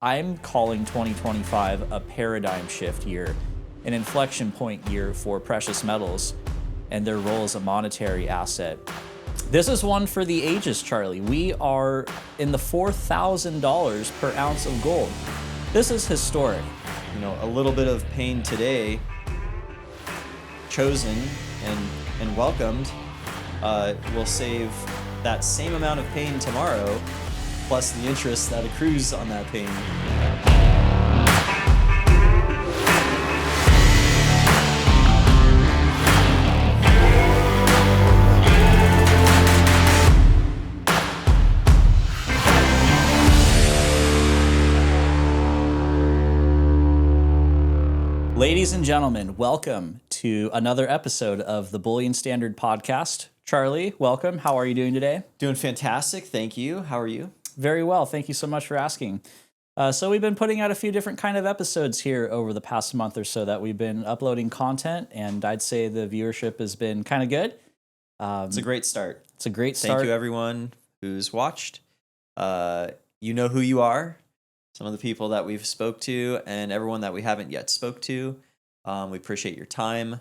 I'm calling 2025 a paradigm shift year, an inflection point year for precious metals and their role as a monetary asset. This is one for the ages, Charlie. We are in the $4,000 per ounce of gold. This is historic. You know, a little bit of pain today, chosen and welcomed, will save that same amount of pain tomorrow, plus the interest that accrues on that pain. Ladies and gentlemen, welcome to another episode of the Bullion Standard Podcast. Charlie, welcome. How are you doing today? Doing fantastic. Thank you. How are you? Very well. Thank you so much for asking. So we've been putting out a few different kind of episodes here over the past month or so that we've been uploading content, and I'd say the viewership has been kind of good. It's a great start. It's a great start. Thank you, everyone who's watched. You know who you are. Some of the people that we've spoke to and everyone that we haven't yet spoke to. We appreciate your time.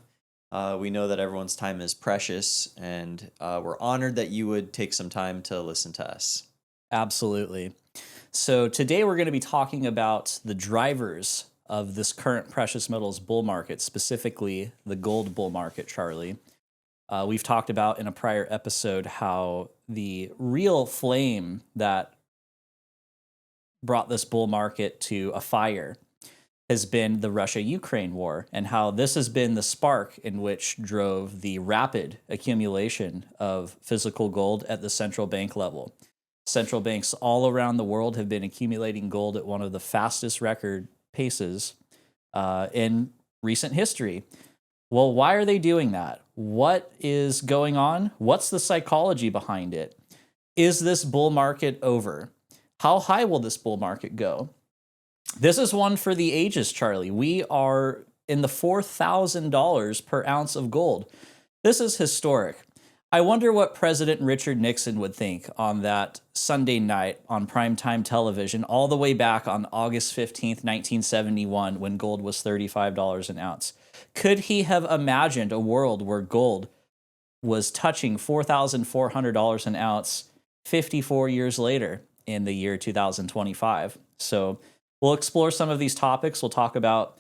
We know that everyone's time is precious, and we're honored that you would take some time to listen to us. Absolutely. So today we're going to be talking about the drivers of this current precious metals bull market, specifically the gold bull market, Charlie. We've talked about in a prior episode how the real flame that brought this bull market to a fire has been the Russia-Ukraine war, and how this has been the spark in which drove the rapid accumulation of physical gold at the central bank level. Central banks all around the world have been accumulating gold at one of the fastest record paces in recent history. Well, why are they doing that? What is going on? What's the psychology behind it? Is this bull market over? How high will this bull market go? This is one for the ages, Charlie. We are in the $4,000 per ounce of gold. This is historic. I wonder what President Richard Nixon would think on that Sunday night on primetime television, all the way back on August 15th, 1971, when gold was $35 an ounce. Could he have imagined a world where gold was touching $4,400 an ounce 54 years later in the year 2025? So we'll explore some of these topics. We'll talk about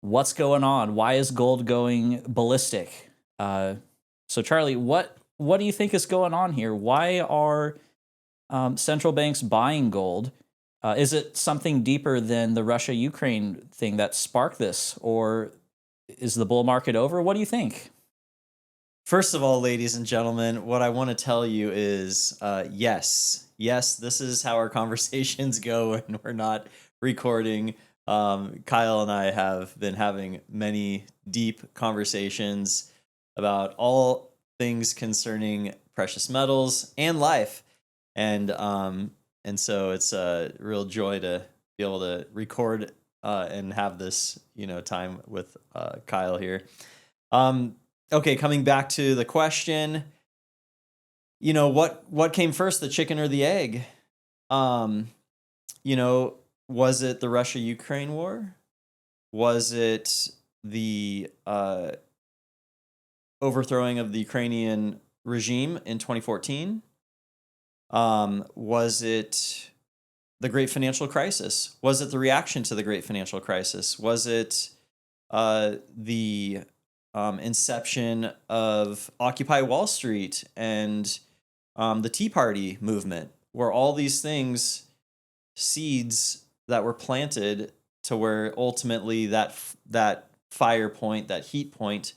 what's going on. Why is gold going ballistic? So Charlie, what do you think is going on here? Why are central banks buying gold? Is it something deeper than the Russia-Ukraine thing that sparked this? Or is the bull market over? What do you think? First of all, ladies and gentlemen, what I want to tell you is yes, this is how our conversations go when we're not recording. Kyle and I have been having many deep conversations about all things concerning precious metals and life, and so it's a real joy to be able to record and have this time with Kyle here. Okay, coming back to the question, what came first, the chicken or the egg? Was it the Russia-Ukraine war? Was it the overthrowing of the Ukrainian regime in 2014? Was it the Great Financial Crisis? Was it the reaction to the Great Financial Crisis? Was it the inception of Occupy Wall Street and the Tea Party movement? Were all these things seeds that were planted to where ultimately that fire point, that heat point,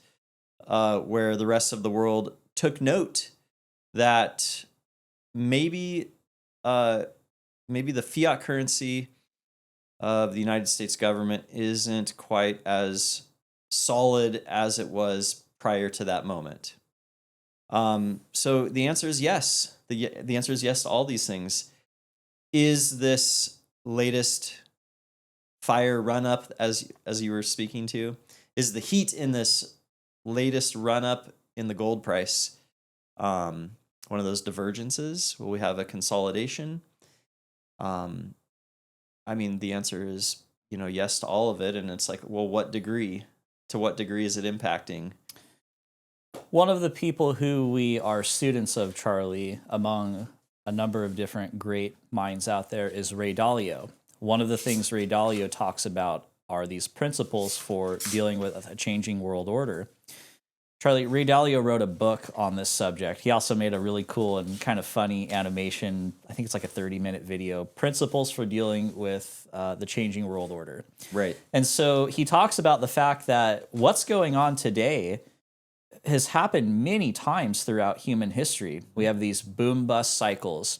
where the rest of the world took note that maybe the fiat currency of the United States government isn't quite as solid as it was prior to that moment. So the answer is yes. The answer is yes to all these things. Is this latest fire run-up, as you were speaking to, is the heat in this latest run-up in the gold price one of those divergences? Will we have a consolidation? I mean, the answer is, yes to all of it. And it's like, well, what degree? To what degree is it impacting? One of the people who we are students of, Charlie, among a number of different great minds out there, is Ray Dalio. One of the things Ray Dalio talks about are these principles for dealing with a changing world order. Charlie, Ray Dalio wrote a book on this subject. He also made a really cool and kind of funny animation. I think it's like a 30-minute video, Principles for Dealing with the Changing World Order. Right. And so he talks about the fact that what's going on today has happened many times throughout human history. We have these boom-bust cycles.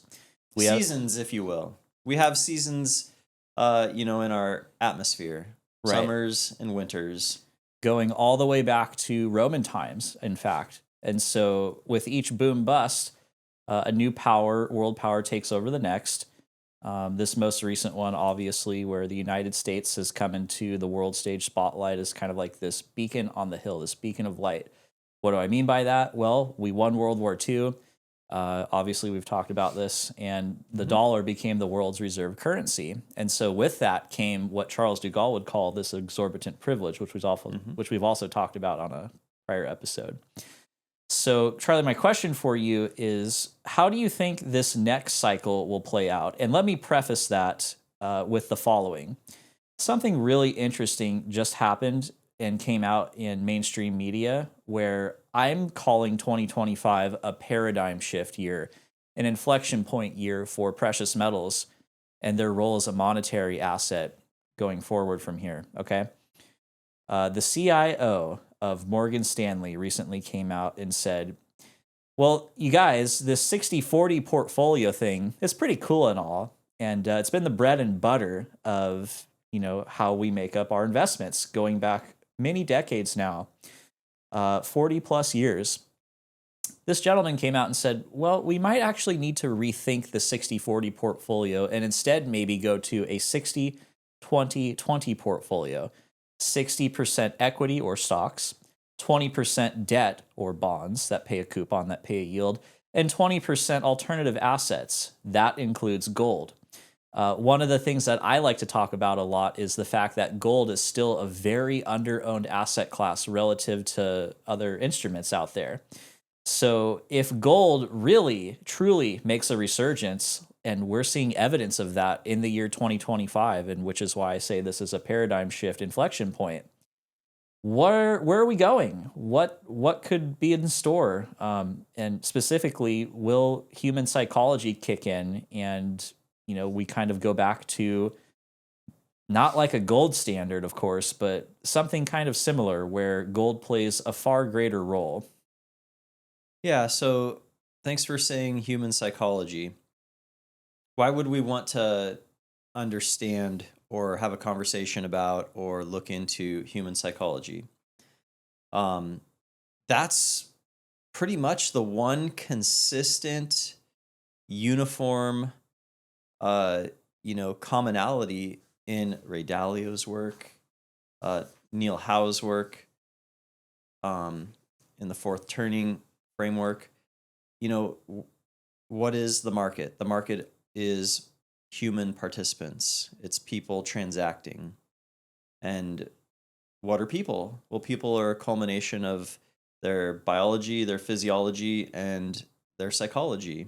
Seasons, if you will. We have seasons, in our atmosphere. Right. Summers and winters. Going all the way back to Roman times, in fact. And so with each boom-bust, a new world power takes over the next. This most recent one, obviously, where the United States has come into the world stage spotlight, is kind of like this beacon on the hill, this beacon of light. What do I mean by that? Well, we won World War II. Obviously, we've talked about this, and the dollar became the world's reserve currency. And so with that came what Charles de Gaulle would call this exorbitant privilege, which we've also talked about on a prior episode. So, Charlie, my question for you is, how do you think this next cycle will play out? And let me preface that with the following. Something really interesting just happened and came out in mainstream media where I'm calling 2025 a paradigm shift year, an inflection point year for precious metals and their role as a monetary asset going forward from here, okay? The CIO of Morgan Stanley recently came out and said, well, you guys, this 60-40 portfolio thing is pretty cool and all, and it's been the bread and butter of, how we make up our investments going back many decades now, 40 plus years. This gentleman came out and said, well, we might actually need to rethink the 60-40 portfolio and instead maybe go to a 60-20-20 portfolio. 60% equity or stocks, 20% debt or bonds that pay a coupon, that pay a yield, and 20% alternative assets. That includes gold. One of the things that I like to talk about a lot is the fact that gold is still a very under-owned asset class relative to other instruments out there. So if gold really, truly makes a resurgence, and we're seeing evidence of that in the year 2025, and which is why I say this is a paradigm shift inflection point, where are we going? What could be in store? And specifically, will human psychology kick in and we kind of go back to not like a gold standard, of course, but something kind of similar where gold plays a far greater role? Yeah, so thanks for saying human psychology. Why would we want to understand or have a conversation about or look into human psychology? That's pretty much the one consistent, uniform commonality in Ray Dalio's work, Neil Howe's work, in the fourth turning framework. What is the market? The market is human participants. It's people transacting. And what are people? Well, people are a culmination of their biology, their physiology, and their psychology.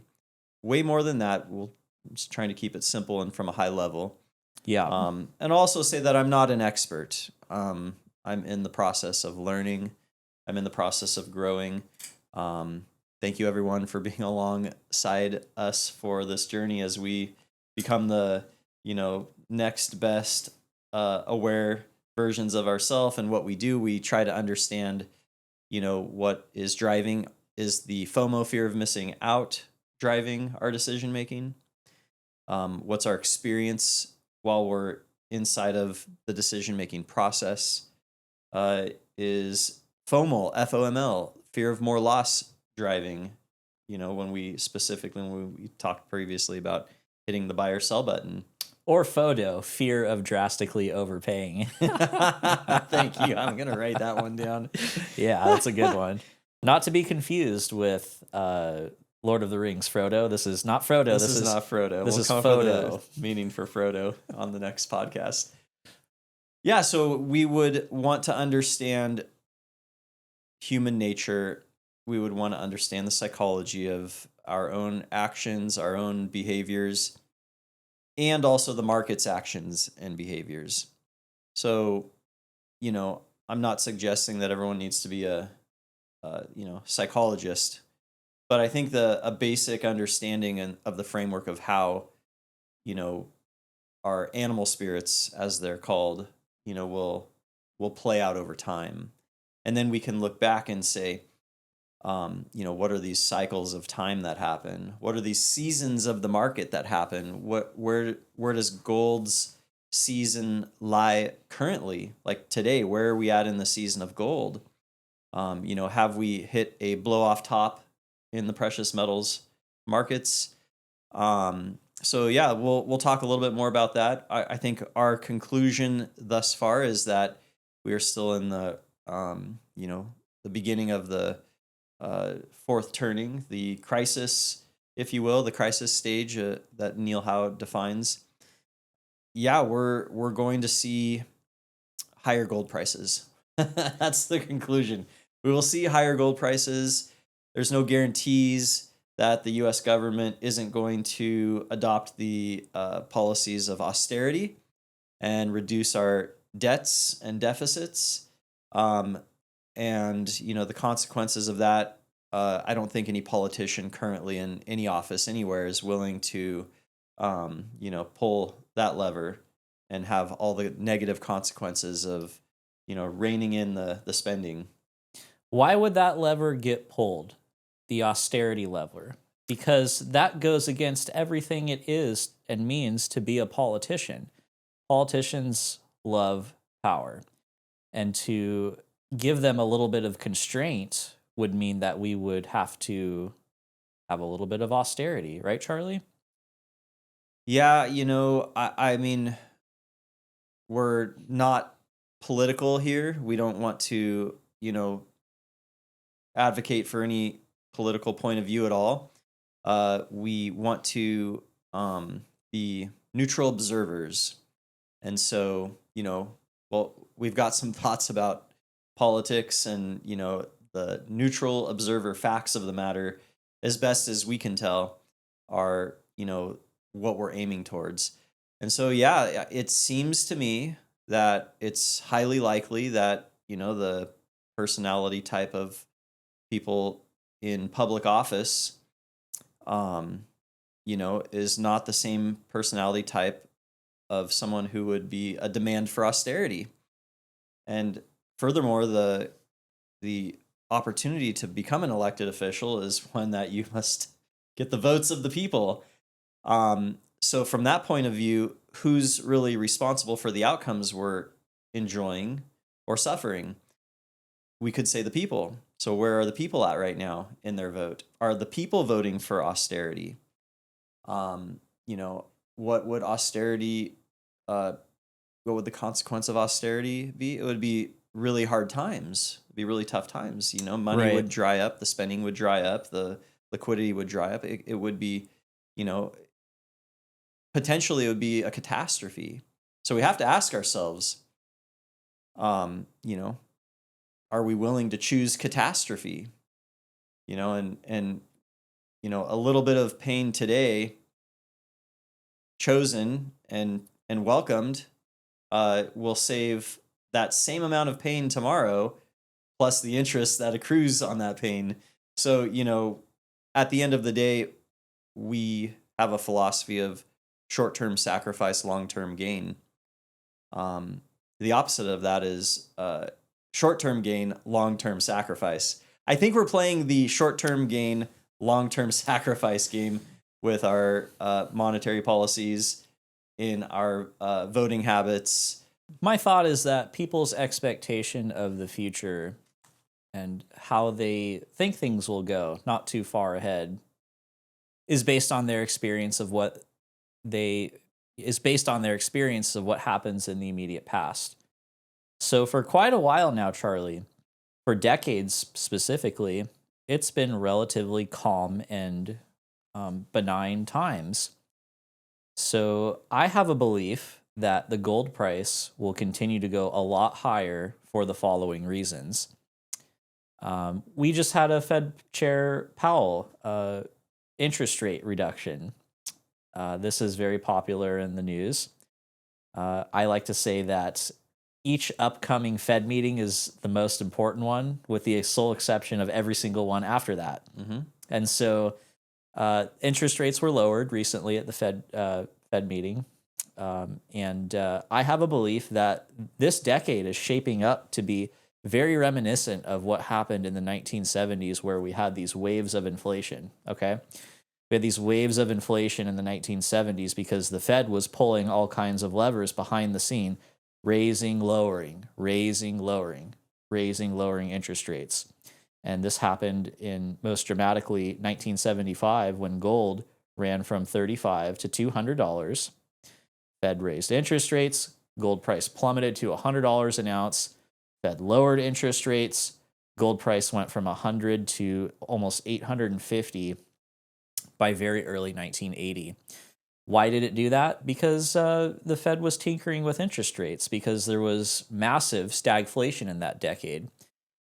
Way more than that. We'll just trying to keep it simple and from a high level. Yeah. And also say that I'm not an expert. I'm in the process of learning. I'm in the process of growing. Thank you, everyone, for being alongside us for this journey as we become the, next best aware versions of ourselves and what we do. We try to understand, what is driving. Is the FOMO, fear of missing out, driving our decision making? What's our experience while we're inside of the decision-making process? Is FOML, FOML, fear of more loss driving? When we talked previously about hitting the buy or sell button. Or FODO, fear of drastically overpaying. Thank you. I'm going to write that one down. Yeah, that's a good one. Not to be confused with Lord of the Rings, Frodo. This is not Frodo. This is not Frodo. This We'll is come Photo. for the meaning for Frodo on the next podcast. Yeah, so we would want to understand human nature. We would want to understand the psychology of our own actions, our own behaviors, and also the market's actions and behaviors. So, I'm not suggesting that everyone needs to be a psychologist, but I think a basic understanding of the framework of how, you know, our animal spirits, as they're called, will play out over time. And then we can look back and say, what are these cycles of time that happen? What are these seasons of the market that happen? Where does gold's season lie currently? Like today, where are we at in the season of gold? Have we hit a blow off top in the precious metals markets? So yeah, we'll talk a little bit more about that. I think our conclusion thus far is that we are still in the the beginning of the fourth turning, the crisis, if you will, the crisis stage that Neil Howe defines. Yeah, we're going to see higher gold prices. That's the conclusion. We will see higher gold prices. There's no guarantees that the U.S. government isn't going to adopt the policies of austerity and reduce our debts and deficits. And the consequences of that, I don't think any politician currently in any office anywhere is willing to, pull that lever and have all the negative consequences of, reining in the spending. Why would that lever get pulled? The austerity lever. Because that goes against everything it is and means to be a politician. Politicians love power. And to give them a little bit of constraint would mean that we would have to have a little bit of austerity, right, Charlie? Yeah, I mean, we're not political here. We don't want to, advocate for any political point of view at all. We want to be neutral observers. And so, we've got some thoughts about politics and, the neutral observer facts of the matter, as best as we can tell, are, what we're aiming towards. And so, yeah, it seems to me that it's highly likely that, the personality type of people in public office, is not the same personality type of someone who would be a demand for austerity. And furthermore, the opportunity to become an elected official is one that you must get the votes of the people. So from that point of view, who's really responsible for the outcomes we're enjoying or suffering? We could say the people. So where are the people at right now in their vote? Are the people voting for austerity? What would austerity, what would the consequence of austerity be? It would be really hard times. It'd be really tough times. Money Right. would dry up, the spending would dry up, the liquidity would dry up. It would be, potentially it would be a catastrophe. So we have to ask ourselves, are we willing to choose catastrophe? And a little bit of pain today chosen and welcomed will save that same amount of pain tomorrow, plus the interest that accrues on that pain. So, at the end of the day, we have a philosophy of short-term sacrifice, long-term gain. The opposite of that is short-term gain, long-term sacrifice. I think we're playing the short-term gain, long-term sacrifice game with our monetary policies, in our voting habits. My thought is that people's expectation of the future and how they think things will go, not too far ahead, is based on their experience of what happens in the immediate past. So for quite a while now, Charlie, for decades specifically, it's been relatively calm and benign times. So I have a belief that the gold price will continue to go a lot higher for the following reasons. We just had a Fed Chair Powell interest rate reduction. This is very popular in the news. I like to say that each upcoming Fed meeting is the most important one, with the sole exception of every single one after that. And so interest rates were lowered recently at the Fed meeting. And I have a belief that this decade is shaping up to be very reminiscent of what happened in the 1970s, where we had these waves of inflation. Okay. We had these waves of inflation in the 1970s because the Fed was pulling all kinds of levers behind the scene, raising, lowering, raising, lowering, raising, lowering interest rates. And this happened in most dramatically 1975 when gold ran from $35 to $200. Fed raised interest rates, gold price plummeted to $100 an ounce. Fed lowered interest rates, gold price went from 100 to almost 850 by very early 1980. Why did it do that? Because the Fed was tinkering with interest rates, because there was massive stagflation in that decade.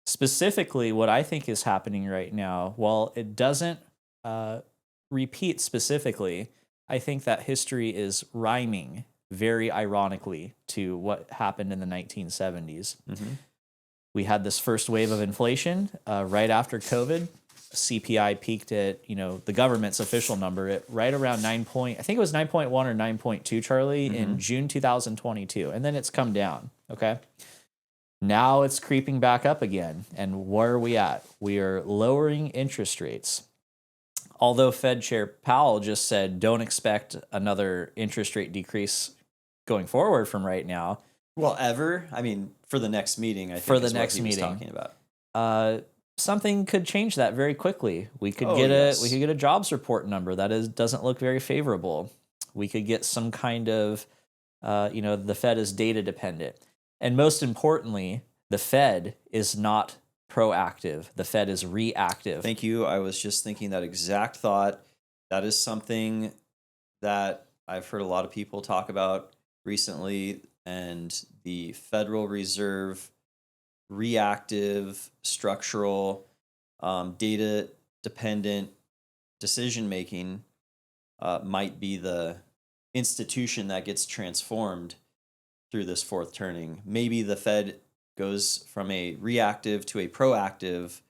Specifically, what I think is happening right now, while it doesn't repeat specifically, I think that history is rhyming very ironically to what happened in the 1970s. We had this first wave of inflation right after COVID. CPI peaked at, the government's official number at right around I think it was 9.1 or 9.2, Charlie, in June 2022. And then it's come down, okay? Now it's creeping back up again. And where are we at? We are lowering interest rates. Although Fed Chair Powell just said, don't expect another interest rate decrease going forward from right now. Well, ever? I mean, for the next meeting, I think for the is next what he was meeting, talking about. Something could change that very quickly. We could yes. get a jobs report number that doesn't look very favorable. We could get some kind of, the Fed is data dependent, and most importantly, the Fed is not proactive. The Fed is reactive. Thank you. I was just thinking that exact thought. That is something that I've heard a lot of people talk about recently, and the Federal Reserve reactive, structural, data dependent decision making might be the institution that gets transformed through this fourth turning. Maybe the Fed goes from a reactive to a proactive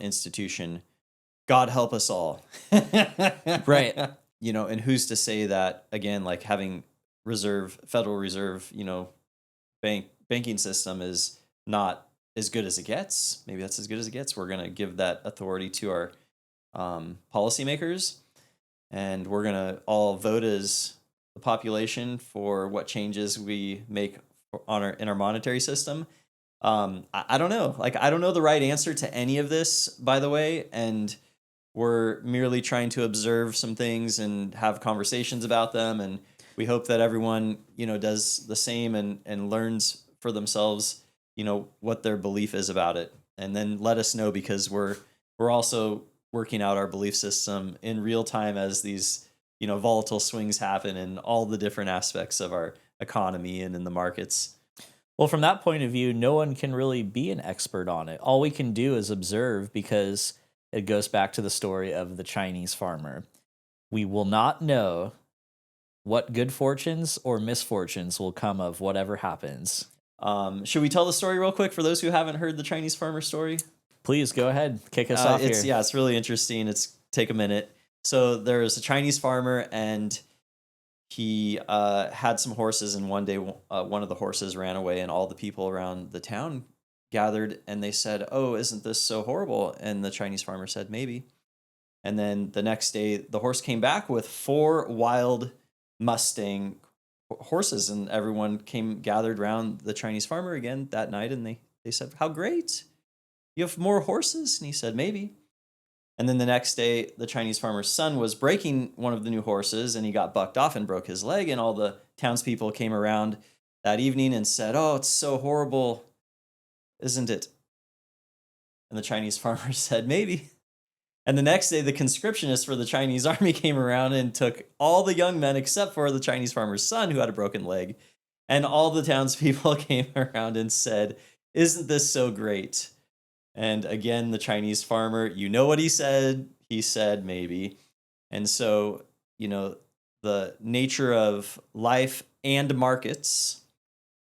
institution. God help us all. Right. And who's to say that, again, like having Federal Reserve, banking system is not as good as it gets. Maybe that's as good as it gets. We're going to give that authority to our policymakers, and we're going to all vote as the population for what changes we make in our monetary system. I don't know. I don't know the right answer to any of this, by the way, and we're merely trying to observe some things and have conversations about them, and we hope that everyone, does the same and learns for themselves, what their belief is about it, and then let us know, because we're also working out our belief system in real time as these, volatile swings happen in all the different aspects of our economy and in the markets. Well, from that point of view, no one can really be an expert on it. All we can do is observe, because it goes back to the story of the Chinese farmer. We will not know what good fortunes or misfortunes will come of whatever happens. Should we tell the story real quick for those who haven't heard the Chinese farmer story? Please go ahead. Kick us off here. Yeah, it's really interesting. Take a minute. So there's a Chinese farmer, and he had some horses, and one day one of the horses ran away, and all the people around the town gathered, and they said, "Oh, isn't this so horrible?" And the Chinese farmer said, "Maybe." And then the next day, the horse came back with 4 wild Mustang horses, and everyone gathered around the Chinese farmer again that night, and they said, "How great! You have more horses?" And he said, "Maybe." And then the next day, the Chinese farmer's son was breaking one of the new horses, and he got bucked off and broke his leg, and all the townspeople came around that evening and said, "Oh, it's so horrible, isn't it?" And the Chinese farmer said, maybe. And the next day, the conscriptionists for the Chinese army came around and took all the young men except for the Chinese farmer's son who had a broken leg. And all the townspeople came around and said, isn't this so great? And again, the Chinese farmer, you know what he said? He said, maybe. And so, the nature of life and markets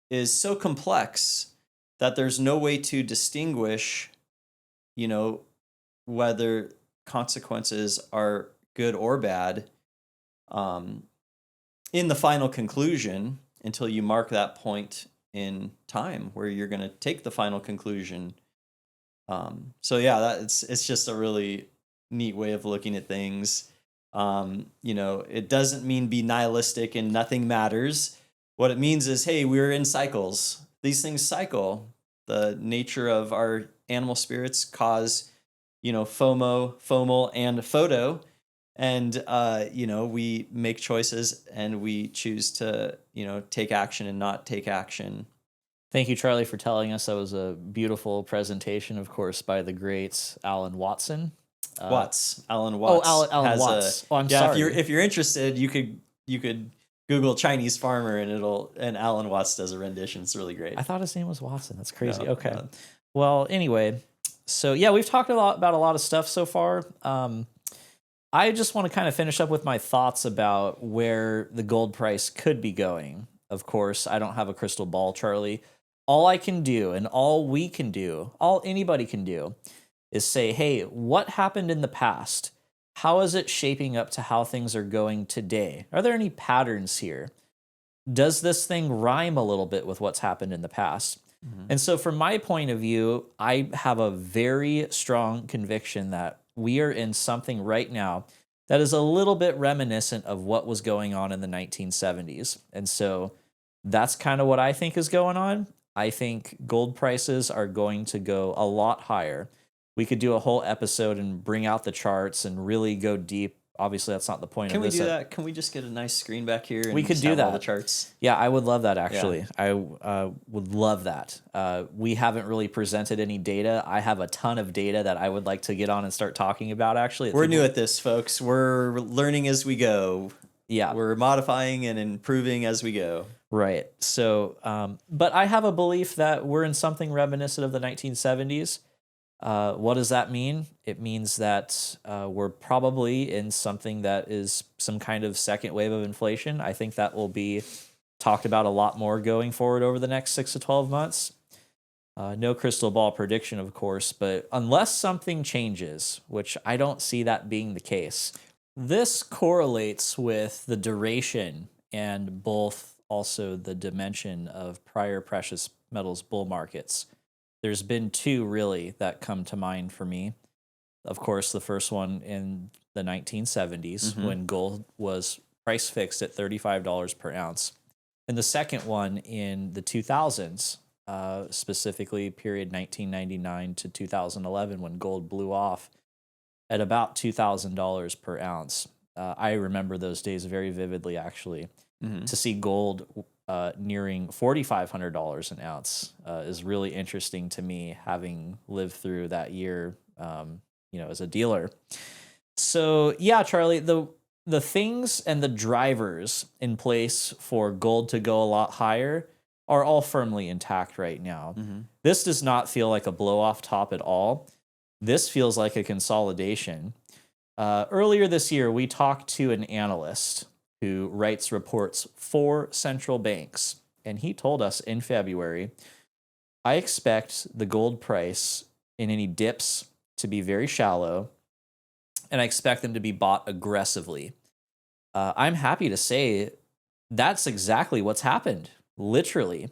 is so complex that there's no way to distinguish, whether consequences are good or bad in the final conclusion until you mark that point in time where you're going to take the final conclusion. So yeah, it's just a really neat way of looking at things. It doesn't mean be nihilistic and nothing matters. What it means is, hey, we're in cycles. These things cycle. The nature of our animal spirits cause, FOMO, and photo. And, we make choices and we choose to, take action and not take action. Thank you, Charlie, for telling us. That was a beautiful presentation, of course, by the great Alan Watson. Alan Watts. Oh, Alan Watts. I'm sorry. If you're interested, you could Google Chinese farmer and Alan Watts does a rendition. It's really great. I thought his name was Watson. That's crazy. No, okay. no. Well, anyway, so yeah, we've talked about a lot of stuff so far. I just want to kind of finish up with my thoughts about where the gold price could be going. Of course, I don't have a crystal ball, Charlie. All I can do and all we can do, all anybody can do is say, hey, what happened in the past? How is it shaping up to how things are going today? Are there any patterns here? Does this thing rhyme a little bit with what's happened in the past? Mm-hmm. And so from my point of view, I have a very strong conviction that we are in something right now that is a little bit reminiscent of what was going on in the 1970s. And so that's kind of what I think is going on. I think gold prices are going to go a lot higher. We could do a whole episode and bring out the charts and really go deep. Obviously, that's not the point of this. Can we do that? Can we just get a nice screen back here and we could do that. All the charts? Yeah, I would love that, actually. Yeah. I would love that. We haven't really presented any data. I have a ton of data that I would like to get on and start talking about, actually. We're new at this, folks. We're learning as we go. Yeah. We're modifying and improving as we go. Right. So, but I have a belief that we're in something reminiscent of the 1970s. What does that mean? It means that we're probably in something that is some kind of second wave of inflation. I think that will be talked about a lot more going forward over the next 6 to 12 months. No crystal ball prediction, of course, but unless something changes, which I don't see that being the case, this correlates with the duration and both also the dimension of prior precious metals bull markets. There's been two really that come to mind for me. Of course, the first one in the 1970s when gold was price fixed at $35 per ounce. And the second one in the 2000s, specifically period 1999 to 2011 when gold blew off at about $2,000 per ounce. I remember those days very vividly, actually. To see gold nearing $4,500 an ounce is really interesting to me, having lived through that year, as a dealer. So yeah, Charlie, the things and the drivers in place for gold to go a lot higher are all firmly intact right now. This does not feel like a blow off top at all. This feels like a consolidation. Earlier this year, we talked to an analyst who writes reports for central banks. And he told us in February, I expect the gold price in any dips to be very shallow, and I expect them to be bought aggressively. I'm happy to say that's exactly what's happened. Literally,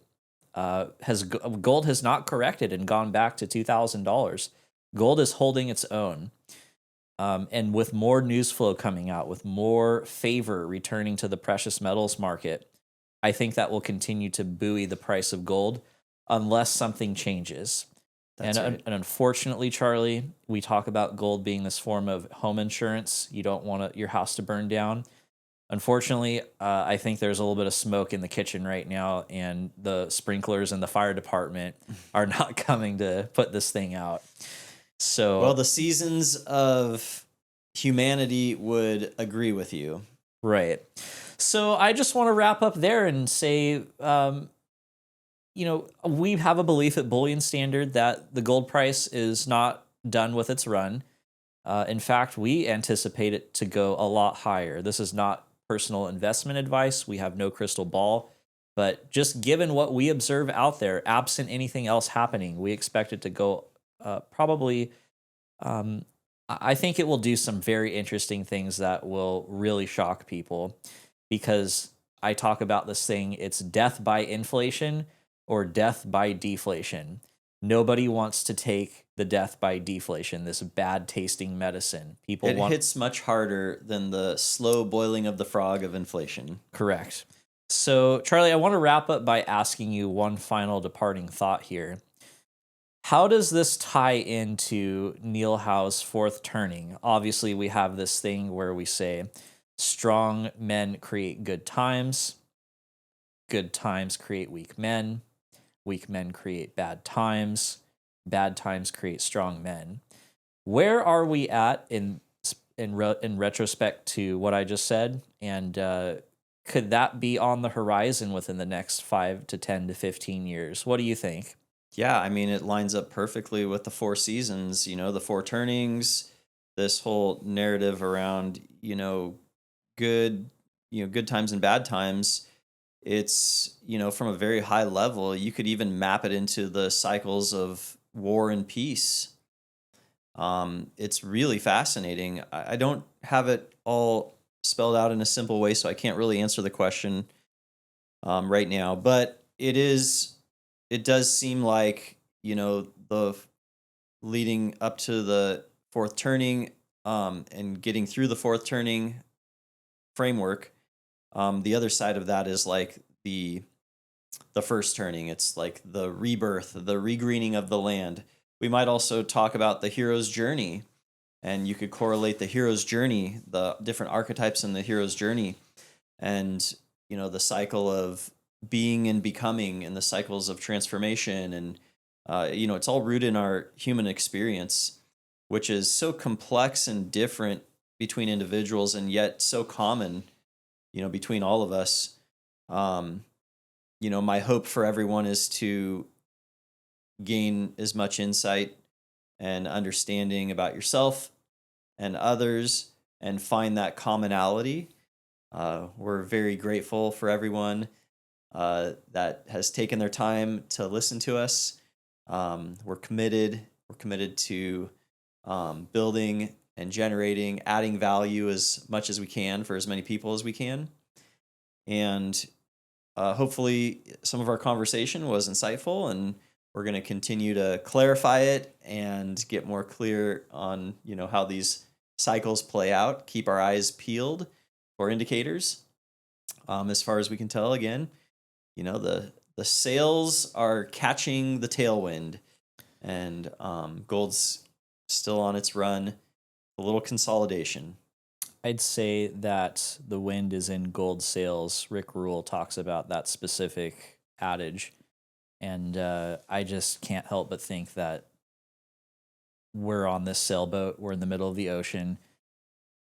gold has not corrected and gone back to $2,000. Gold is holding its own. And with more news flow coming out, with more favor returning to the precious metals market, I think that will continue to buoy the price of gold unless something changes. And unfortunately, Charlie, we talk about gold being this form of home insurance. You don't want your house to burn down. Unfortunately, I think there's a little bit of smoke in the kitchen right now, and the sprinklers and the fire department are not coming to put this thing out. So, Well, the seasons of humanity would agree with you. right. So I just want to wrap up there and say, we have a belief at Bullion Standard that the gold price is not done with its run. In fact, we anticipate it to go a lot higher. This is not personal investment advice. We have no crystal ball. But just given what we observe out there, absent anything else happening, we expect it to go probably. I think it will do some very interesting things that will really shock people because I talk about this thing. It's death by inflation or death by deflation. Nobody wants to take the death by deflation, this bad tasting medicine. People It want hits much harder than the slow boiling of the frog of inflation. correct. So, Charlie, I want to wrap up by asking you one final departing thought here. How does this tie into Neil Howe's fourth turning? Obviously, we have this thing where we say strong men create good times create weak men create bad times create strong men. Where are we at in retrospect to what I just said? And could that be on the horizon within the next 5 to 10 to 15 years? What do you think? Yeah, I mean, it lines up perfectly with the four seasons, the four turnings, this whole narrative around, good, good times and bad times. It's, from a very high level, you could even map it into the cycles of war and peace. It's really fascinating. I don't have it all spelled out in a simple way, so I can't really answer the question right now. But it does seem like, the leading up to the fourth turning and getting through the fourth turning framework. The other side of that is like the first turning. It's like the rebirth, the regreening of the land. We might also talk about the hero's journey, and you could correlate the hero's journey, the different archetypes in the hero's journey, and the cycle of being and becoming, and the cycles of transformation, and it's all rooted in our human experience, which is so complex and different between individuals, and yet so common, between all of us. My hope for everyone is to gain as much insight and understanding about yourself and others and find that commonality. We're very grateful for everyone that has taken their time to listen to us. We're committed. We're committed to building and generating, adding value as much as we can for as many people as we can. And hopefully some of our conversation was insightful, and we're going to continue to clarify it and get more clear on, how these cycles play out, keep our eyes peeled for indicators. As far as we can tell, again, the sails are catching the tailwind, and gold's still on its run, a little consolidation. I'd say that the wind is in gold sails. Rick Rule talks about that specific adage. And I just can't help but think that we're on this sailboat. We're in the middle of the ocean,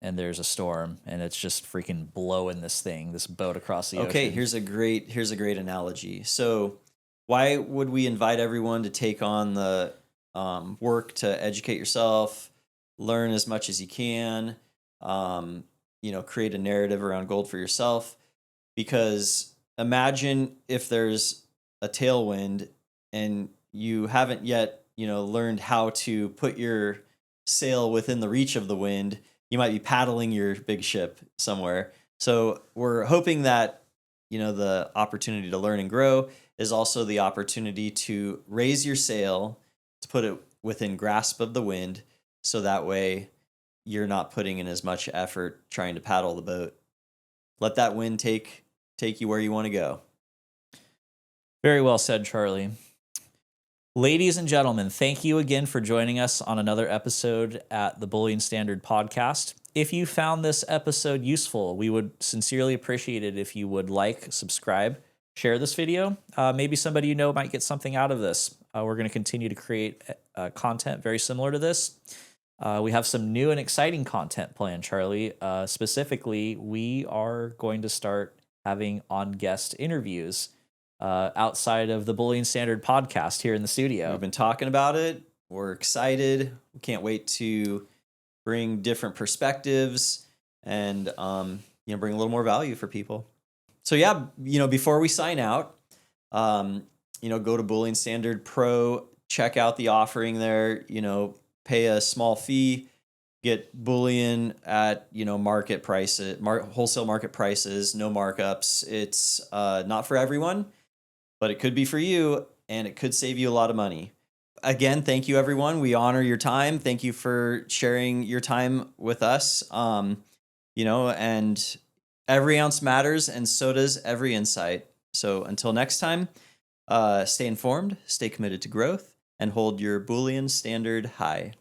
and there's a storm, and it's just freaking blowing this boat across the ocean. Okay, here's a great analogy. So, why would we invite everyone to take on the work to educate yourself, learn as much as you can, create a narrative around gold for yourself? Because imagine if there's a tailwind and you haven't yet, learned how to put your sail within the reach of the wind. You might be paddling your big ship somewhere. So we're hoping that, the opportunity to learn and grow is also the opportunity to raise your sail, to put it within grasp of the wind, so that way you're not putting in as much effort trying to paddle the boat. Let that wind take you where you want to go. Very well said, Charlie. Ladies and gentlemen, thank you again for joining us on another episode at the Bullion Standard Podcast. If you found this episode useful, we would sincerely appreciate it if you would like, subscribe, share this video. Maybe somebody might get something out of this. We're going to continue to create content very similar to this. We have some new and exciting content planned, Charlie. Specifically, we are going to start having on-guest interviews outside of the Bullion Standard Podcast here in the studio. We've been talking about it. We're excited. We can't wait to bring different perspectives and bring a little more value for people. So yeah, before we sign out, go to Bullion Standard Pro, check out the offering there, pay a small fee, get bullion at, market prices, wholesale market prices, no markups. It's not for everyone, but it could be for you, and it could save you a lot of money. Again, thank you, everyone. We honor your time. Thank you for sharing your time with us. And every ounce matters, and so does every insight. So until next time, stay informed, stay committed to growth, and hold your Bullion standard high.